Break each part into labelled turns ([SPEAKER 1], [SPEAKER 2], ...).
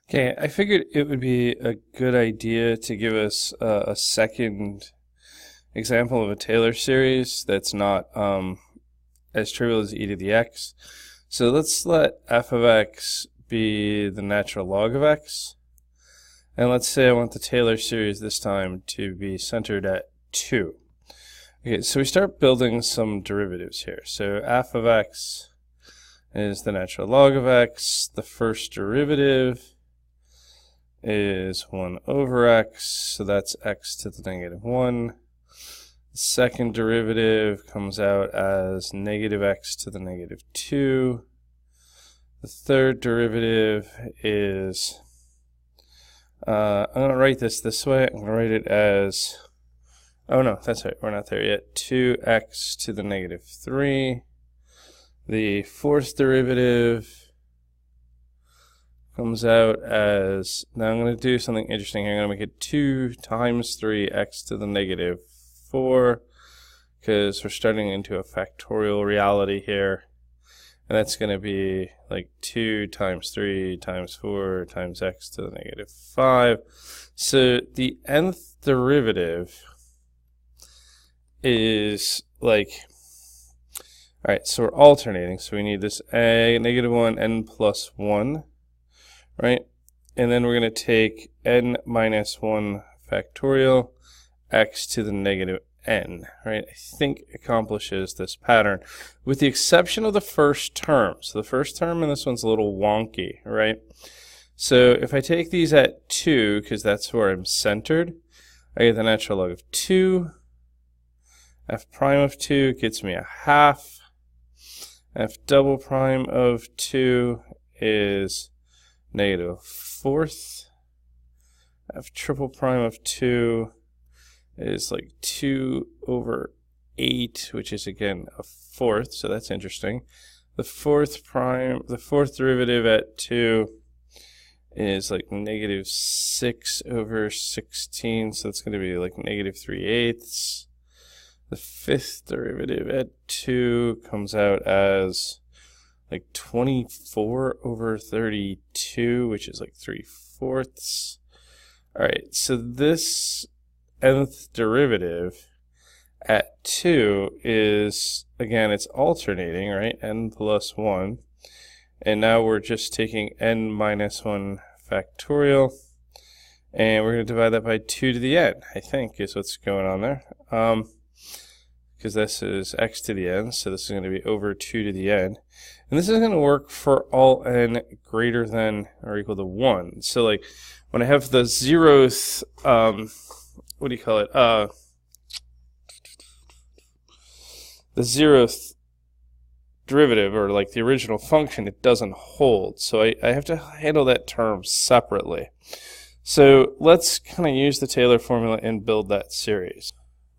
[SPEAKER 1] Okay, I figured it would be a good idea to give us a second example of a Taylor series that's not as trivial as e to the x. So let's let f of x be the natural log of x. And let's say I want the Taylor series this time to be centered at 2. Okay, so we start building some derivatives here. So f of x is the natural log of x. The first derivative is 1 over x, so that's x to the negative 1. The second derivative comes out as negative x to the negative 2. The third derivative is, I'm going to write this way. I'm going to write it as, oh no, that's right, we're not there yet, 2x to the negative 3. The fourth derivative comes out as, now I'm going to do something interesting here. I'm going to make it 2 times 3x to the negative 4, because we're starting into a factorial reality here. And that's going to be like 2 times 3 times 4 times x to the negative 5. So the nth derivative is like, alright, so we're alternating. So we need this a negative 1 n plus 1. Right? And then we're going to take n minus 1 factorial x to the negative n. Right? I think accomplishes this pattern, with the exception of the first term. So the first term in this one's a little wonky, right? So if I take these at 2, because that's where I'm centered, I get the natural log of 2. F prime of 2 gets me a half. F double prime of 2 is negative fourth. F triple prime of 2 is like 2 over 8, which is again a fourth, so that's interesting. The fourth derivative at 2 is like negative 6 over 16, so that's going to be like negative 3/8. The fifth derivative at 2 comes out as like 24 over 32, which is like 3/4. Alright, so this nth derivative at 2 is, again, it's alternating, right? N plus 1. And now we're just taking n minus 1 factorial. And we're going to divide that by 2 to the n, I think, is what's going on there. Because this is x to the n, so this is going to be over 2 to the n. And this is going to work for all n greater than or equal to 1. So like when I have the zeroth, what do you call it? The zeroth derivative, or like the original function, it doesn't hold. So I have to handle that term separately. So let's kind of use the Taylor formula and build that series.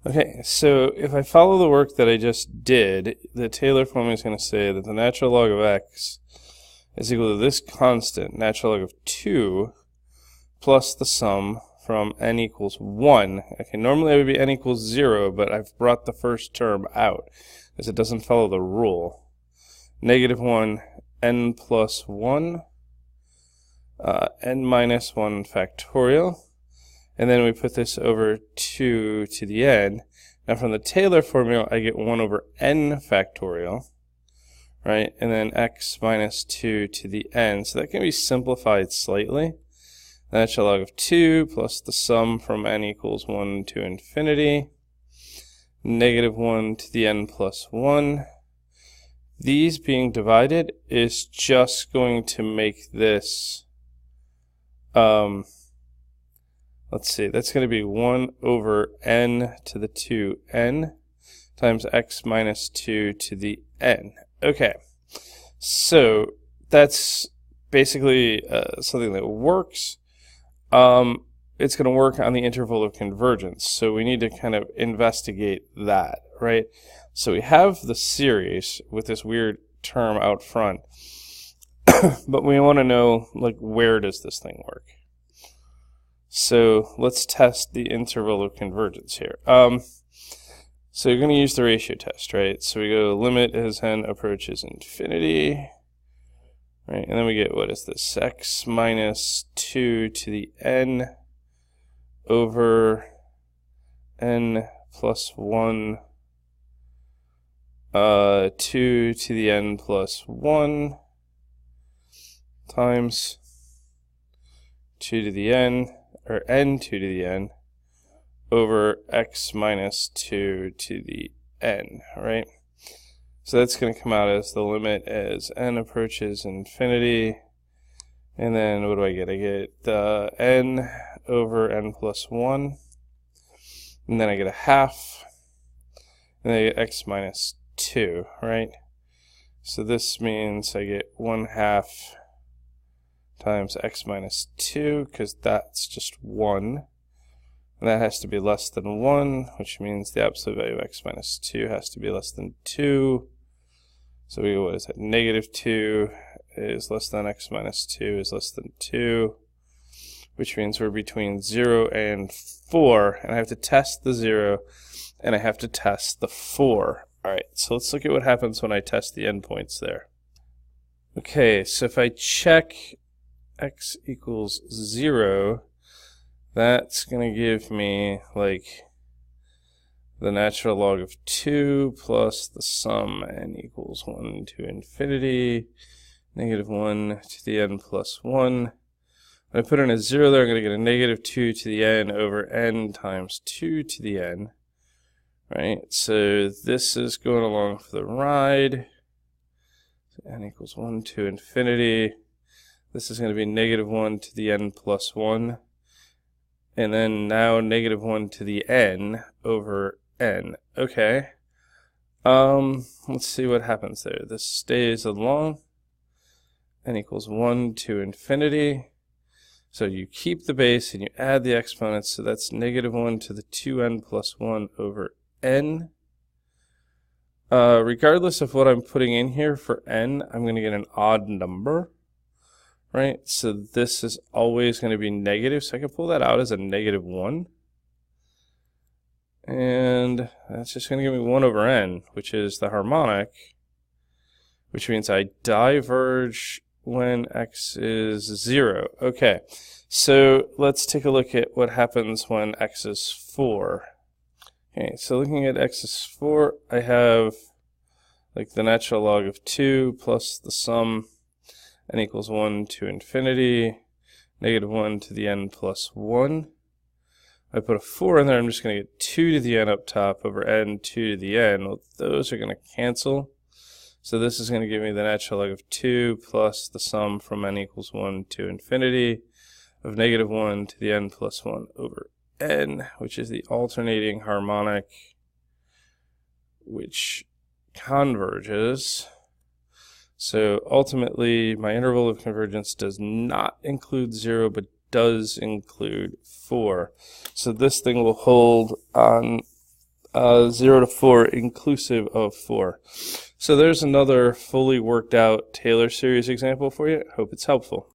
[SPEAKER 1] Okay, so if I follow the work that I just did, the Taylor formula is going to say that the natural log of x is equal to this constant, natural log of 2, plus the sum from n equals 1. Okay, normally it would be n equals 0, but I've brought the first term out, because it doesn't follow the rule. Negative 1, n plus 1, n minus 1 factorial. And then we put this over 2 to the n. Now from the Taylor formula, I get 1 over n factorial, right? And then x minus 2 to the n. So that can be simplified slightly. The natural log of 2 plus the sum from n equals 1 to infinity. Negative 1 to the n plus 1. These being divided is just going to make this, let's see, that's going to be 1 over n to the 2n times x minus 2 to the n. Okay, so that's basically something that works. It's going to work on the interval of convergence, so we need to kind of investigate that, right? So we have the series with this weird term out front, but we want to know, like, where does this thing work? So let's test the interval of convergence here. So you're going to use the ratio test, right? So we go limit as n approaches infinity. right? And then we get, what is this? X minus 2 to the n over n plus 1, 2 to the n plus 1 times 2 to the n, or n 2 to the n, over x minus 2 to the n, right? So that's going to come out as the limit as n approaches infinity. And then what do I get? I get n over n plus 1. And then I get a half. And then I get x minus 2, right? So this means I get 1/2 times x minus 2, because that's just 1. And that has to be less than 1, which means the absolute value of x minus 2 has to be less than 2. So we go, what is that? Negative 2 is less than x minus 2 is less than 2, which means we're between 0 and 4. And I have to test the 0, and I have to test the 4. All right, so let's look at what happens when I test the endpoints there. Okay, so if I check x equals 0, that's going to give me like the natural log of 2 plus the sum n equals 1 to infinity, negative 1 to the n plus 1. When I put in a 0 there, I'm going to get a negative 2 to the n over n times 2 to the n. Right, so this is going along for the ride. So n equals 1 to infinity. This is going to be negative 1 to the n plus 1. And then now negative 1 to the n over n. Okay. Let's see what happens there. This stays along. N equals 1 to infinity. So you keep the base and you add the exponents. So that's negative 1 to the 2n plus 1 over n. Regardless of what I'm putting in here for n, I'm going to get an odd number. Right, so this is always going to be negative, so I can pull that out as a negative 1. And that's just going to give me 1 over n, which is the harmonic, which means I diverge when x is 0. Okay, so let's take a look at what happens when x is 4. Okay, so looking at x is 4, I have like the natural log of 2 plus the sum n equals 1 to infinity, negative 1 to the n plus 1. If I put a 4 in there, I'm just going to get 2 to the n up top over n 2 to the n. Well, those are going to cancel. So this is going to give me the natural log of 2 plus the sum from n equals 1 to infinity of negative 1 to the n plus 1 over n, which is the alternating harmonic, which converges. So ultimately, my interval of convergence does not include 0, but does include 4. So this thing will hold on 0 to 4 inclusive of 4. So there's another fully worked out Taylor series example for you. Hope it's helpful.